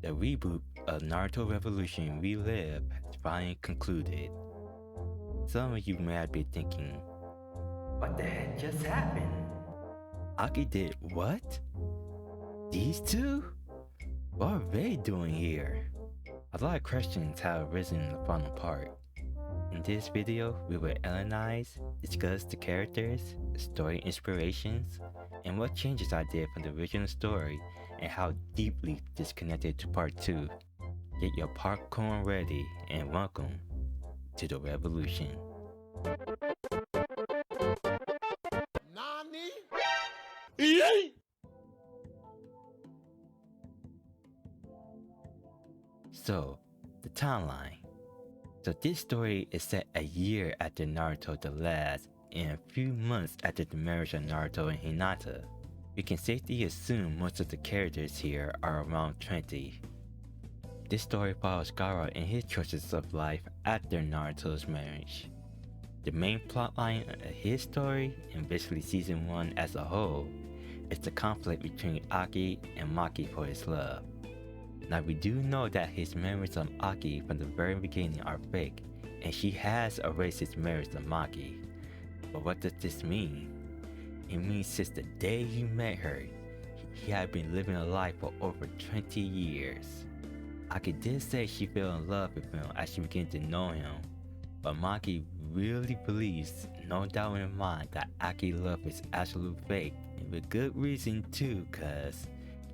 The reboot of Naruto Revolution Relive has finally concluded. Some of you may be thinking, what the heck just happened? Aki did what? These two? What are they doing here? A lot of questions have arisen in the final part. In this video, we will analyze, discuss the characters, story inspirations, and what changes I did from the original story and how deeply disconnected to part 2. Get your popcorn ready and welcome to the revolution. Nani? So, the timeline. So this story is set a year after Naruto the Last and a few months after the marriage of Naruto and Hinata. We can safely assume most of the characters here are around 20. This story follows Gaara and his choices of life after Naruto's marriage. The main plotline of his story, and basically season 1 as a whole, is the conflict between Aki and Maki for his love. Now we do know that his memories of Aki from the very beginning are fake, and she has erased his memories of Maki. But what does this mean? It means since the day he met her, he had been living a life for over 20 years. Aki did say she fell in love with him as she began to know him, but Maki really believes, no doubt in her mind, that Aki's love is absolute fake, and with good reason too, cause,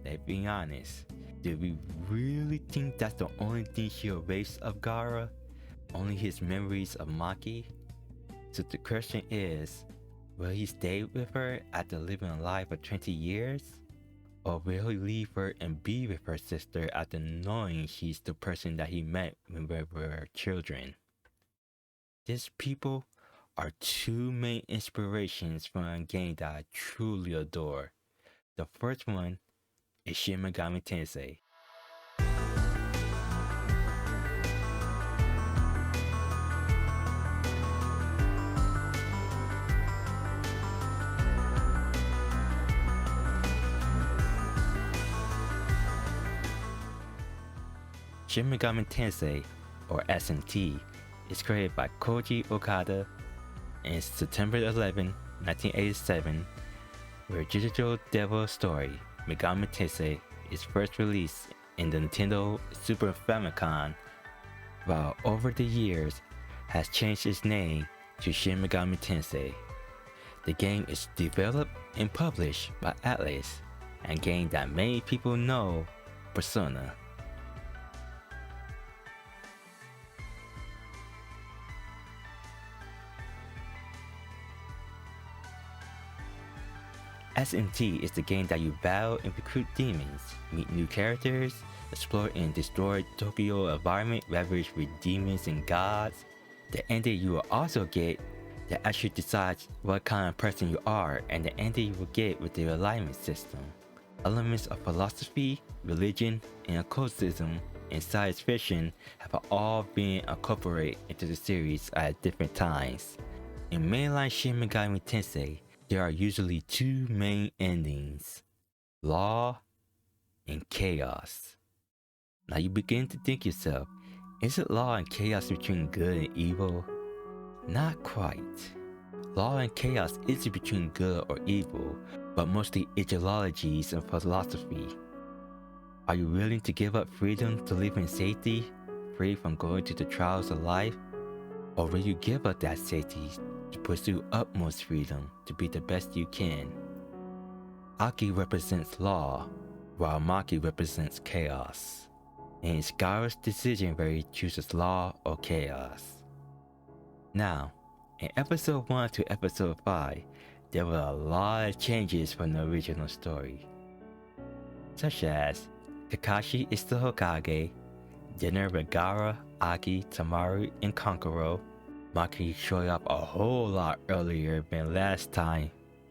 let's be honest, do we really think that's the only thing she erased of Gaara? Only his memories of Maki? So the question is, will he stay with her after living a life for 20 years? Or will he leave her and be with her sister after knowing she's the person that he met when we were children? These people are two main inspirations from a game that I truly adore. The first one is Shin Megami Tensei. Shin Megami Tensei, or SMT, is created by Koji Okada in September 11, 1987, where Digital Devil story Megami Tensei is first released in the Nintendo Super Famicom, while over the years has changed its name to Shin Megami Tensei. The game is developed and published by Atlas, a game that many people know, Persona. SMT is the game that you battle and recruit demons, meet new characters, explore and destroy Tokyo environment ravaged with demons and gods. The ending you will also get that actually decides what kind of person you are, and the ending you will get with the alignment system. Elements of philosophy, religion, and occultism and science fiction have all been incorporated into the series at different times. In mainline Shin Megami Tensei, there are usually two main endings, law and chaos. Now you begin to think yourself, is it law and chaos between good and evil? Not quite. Law and chaos isn't between good or evil, but mostly ideologies and philosophy. Are you willing to give up freedom to live in safety, free from going through the trials of life? Or will you give up that safety to pursue utmost freedom to be the best you can? Aki represents law, while Maki represents chaos. And it's Gaara's decision whether he chooses law or chaos. Now, in episode 1 to episode 5, there were a lot of changes from the original story. Such as, Kakashi is the Hokage, dinner with Gaara, Aki, Tamaru, and Kankuro. Maki showed up a whole lot earlier than last time.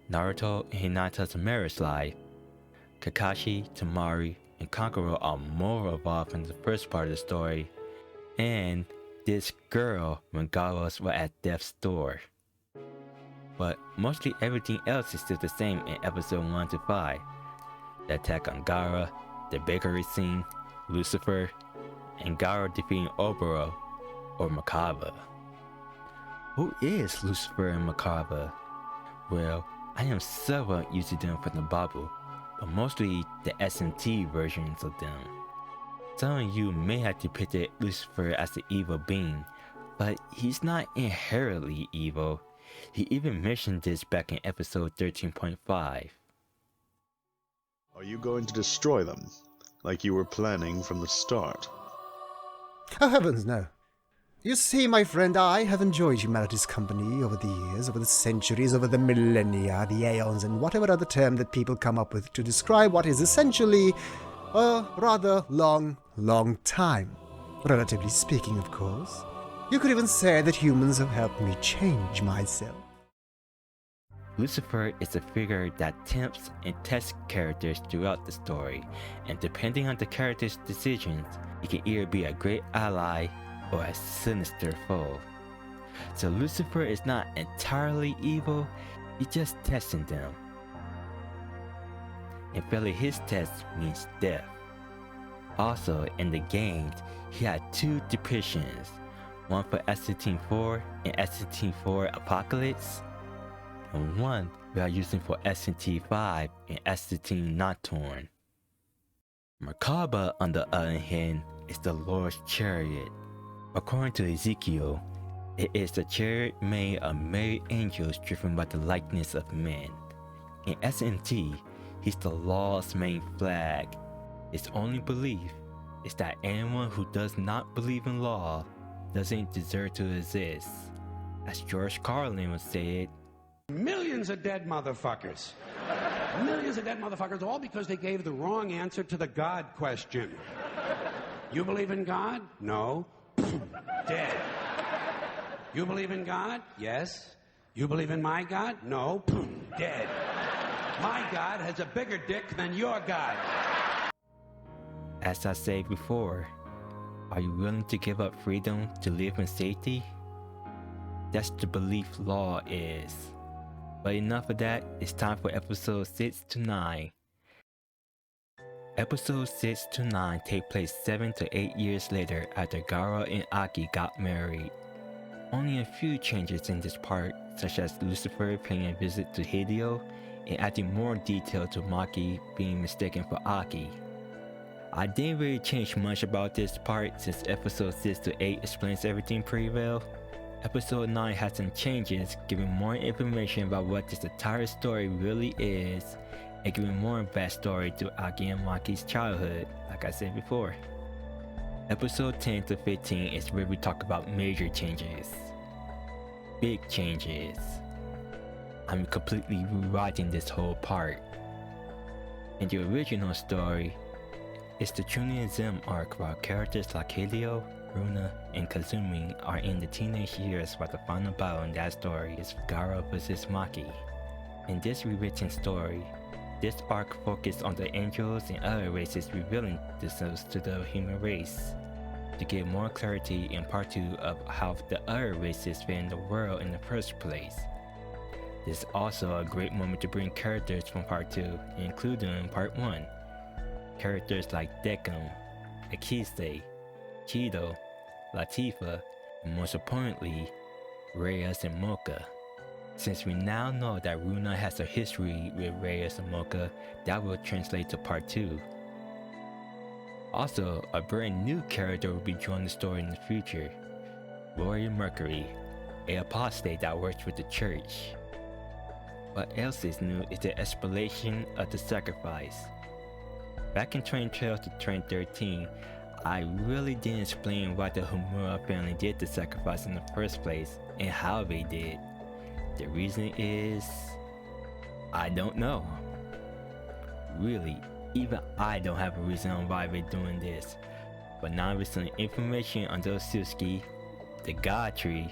Naruto and Hinata's marriage life. Kakashi, Tamaru, and Kankuro are more involved in the first part of the story. And this girl when Gaara was at death's door. But mostly everything else is still the same in episode 1 to 5. The attack on Gaara, the bakery scene, Lucifer, and Garo defeating Oboro, or Makaba. Who is Lucifer and Makaba? Well, I am somewhat used to them from the Bible, but mostly the SMT versions of them. Some of you may have depicted Lucifer as the evil being, but he's not inherently evil. He even mentioned this back in episode 13.5. Are you going to destroy them, like you were planning from the start? Oh heavens, no. You see, my friend, I have enjoyed humanity's company over the years, over the centuries, over the millennia, the aeons, and whatever other term that people come up with to describe what is essentially a rather long time. Relatively speaking, of course. You could even say that humans have helped me change myself. Lucifer is a figure that tempts and tests characters throughout the story, and depending on the character's decisions, he can either be a great ally or a sinister foe. So Lucifer is not entirely evil, he's just testing them. And failing his test means death. Also, in the games, he had two depictions, one for SCT-4 and SCT-4 Apocalypse, and one we are using for SCT-5 and SCT Nocturne. Merkaba, on the other hand, is the Lord's chariot. According to Ezekiel, it is the chariot made of merry angels driven by the likeness of men. In SMT, he's the law's main flag. Its only belief is that anyone who does not believe in law doesn't deserve to exist. As George Carlin would say it, millions of dead motherfuckers. Millions of dead motherfuckers, all because they gave the wrong answer to the God question. You believe in God? No. Dead. You believe in God? Yes. You believe in my God? No. Dead. My God has a bigger dick than your God. as I said before, are you willing to give up freedom to live in safety? That's the belief law is. But enough of that, it's time for episode 6 to 9. Episodes 6 to 9 take place 7 to 8 years later after Gaara and Aki got married. Only a few changes in this part, such as Lucifer paying a visit to Hideo and adding more detail to Maki being mistaken for Aki. I didn't really change much about this part since episode 6 to 8 explains everything pretty well. Episode 9 has some changes, giving more information about what this entire story really is, and giving more backstory to Aki and Maki's childhood, like I said before. Episode 10 to 15 is where we talk about major changes. Big changes. I'm completely rewriting this whole part. In the original story, it's the Chunin Zem arc while characters like Hideo, Runa, and Kazumi are in the teenage years while the final battle in that story is Gaara vs Maki. In this rewritten story, this arc focused on the angels and other races revealing themselves to the human race. To give more clarity in part 2 of how the other races fit in the world in the first place. This is also a great moment to bring characters from part 2 and include them in part 1. Characters like Decim, Akise, Chido, Latifa, and most importantly, Reyes and Mocha. Since we now know that Runa has a history with Reyes and Mocha, that will translate to part 2. Also, a brand new character will be joining the story in the future, Warrior Mercury, an apostate that works with the church. What else is new is the explanation of the sacrifice. Back in 2012 to 2013, I really didn't explain why the Homura family did the sacrifice in the first place and how they did. The reason is, I don't know. Really, even I don't have a reason on why we're doing this. But now with some information on those Suski, the God Tree,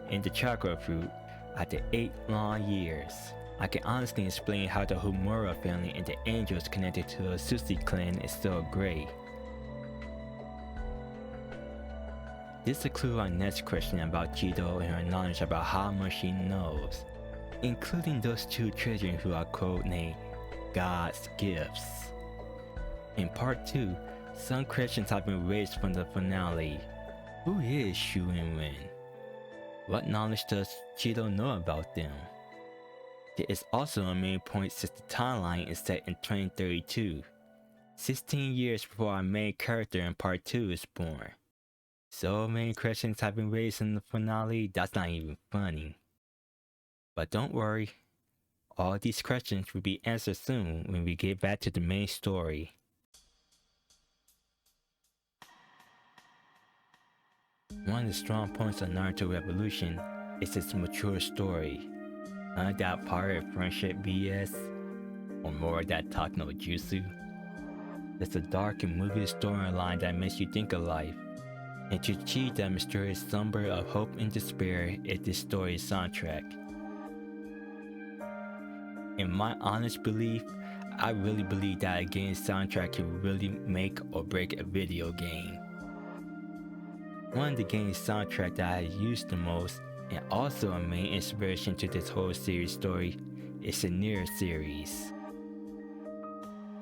and the Chakra Fruit, after 8 long years, I can honestly explain how the Homura family and the angels connected to the Susi clan is still gray. This is a clue on next question about Chido and her knowledge about how much she knows, including those 2 children who are codenamed God's Gifts. In part 2, some questions have been raised from the finale. Who is Shu and Ren? What knowledge does Cheeto know about them? There is also a main point since the timeline is set in 2032, 16 years before our main character in part 2 is born. So many questions have been raised in the finale, that's not even funny. But don't worry, all these questions will be answered soon when we get back to the main story. One of the strong points of Naruto Revolution is its mature story. None of that pirate friendship BS, or more of that talk no jutsu. It's a dark and moving storyline that makes you think of life. And to achieve that mysterious slumber of hope and despair is this story's soundtrack. In my honest belief, I really believe that a game's soundtrack can really make or break a video game. One of the game's soundtrack that I used the most, and also a main inspiration to this whole series story, is the Nier series.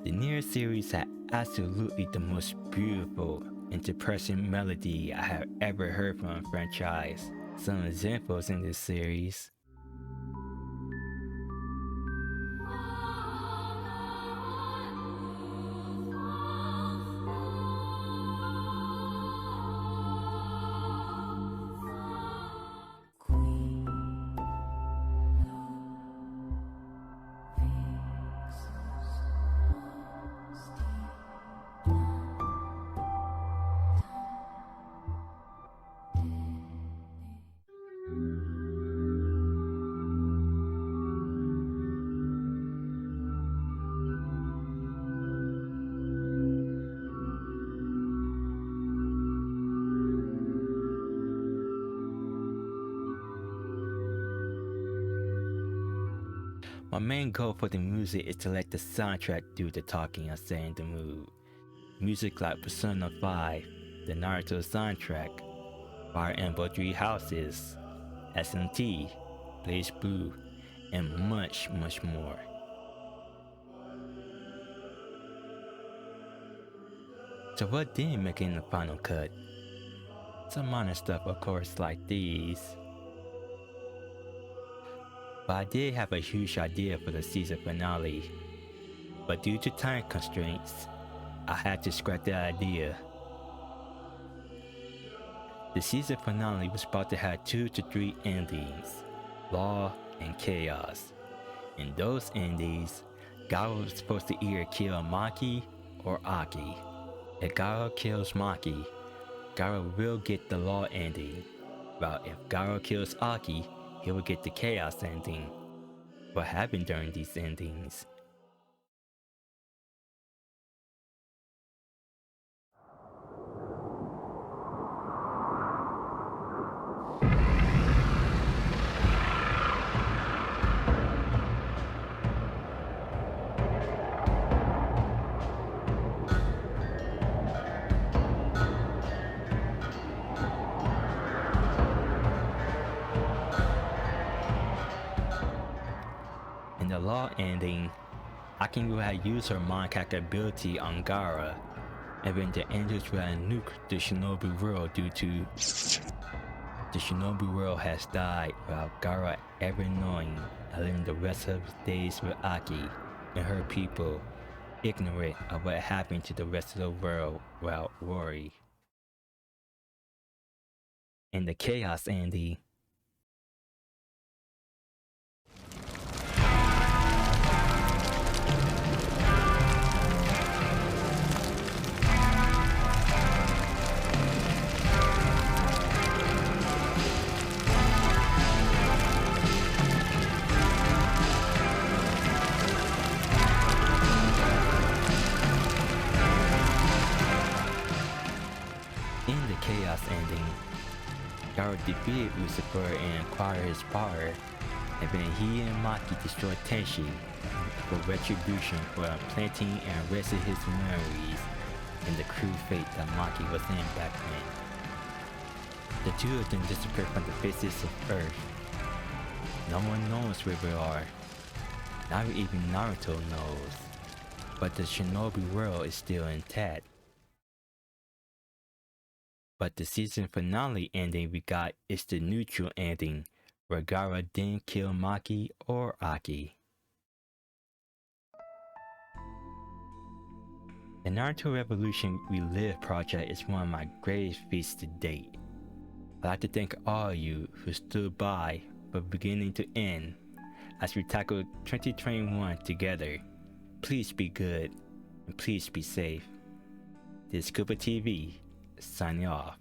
The Nier series had absolutely the most beautiful and depressing melody I have ever heard from a franchise. Some examples in this series: my main goal for the music is to let the soundtrack do the talking and setting the mood. Music like Persona 5, the Naruto soundtrack, Fire Emblem 3 Houses, SMT, Blaze Blue, and much more. So what didn't make it in the final cut? Some minor stuff, of course, like these. But I did have a huge idea for the season finale. But due to time constraints, I had to scrap that idea. The season finale was about to have 2 to 3 endings, Law and Chaos. In those endings, Gaara was supposed to either kill Maki or Aki. If Gaara kills Maki, Gaara will get the Law ending, while if Gaara kills Aki, he will get the Chaos ending. What happened during these endings? In the Law ending, Aki will have used her mind hack ability on Gaara, and then the angels will have nuked the Shinobi world due to the Shinobi world has died without Gaara ever knowing, and living the rest of his days with Aki and her people, ignorant of what happened to the rest of the world without worry. In the Chaos ending, Gaara defeated Lucifer and acquired his power, and then he and Maki destroyed Tenshi for retribution for implanting and arresting his memories in the cruel fate that Maki was in back then. The two of them disappeared from the faces of Earth. No one knows where they are. Not even Naruto knows. but the Shinobi world is still intact. But the season finale ending we got is the neutral ending, where Gaara didn't kill Maki or Aki. The Naruto Revolution Relive project is one of my greatest feats to date. I'd like to thank all of you who stood by from beginning to end as we tackle 2021 together. Please be good and please be safe. This is Scuba TV signing off.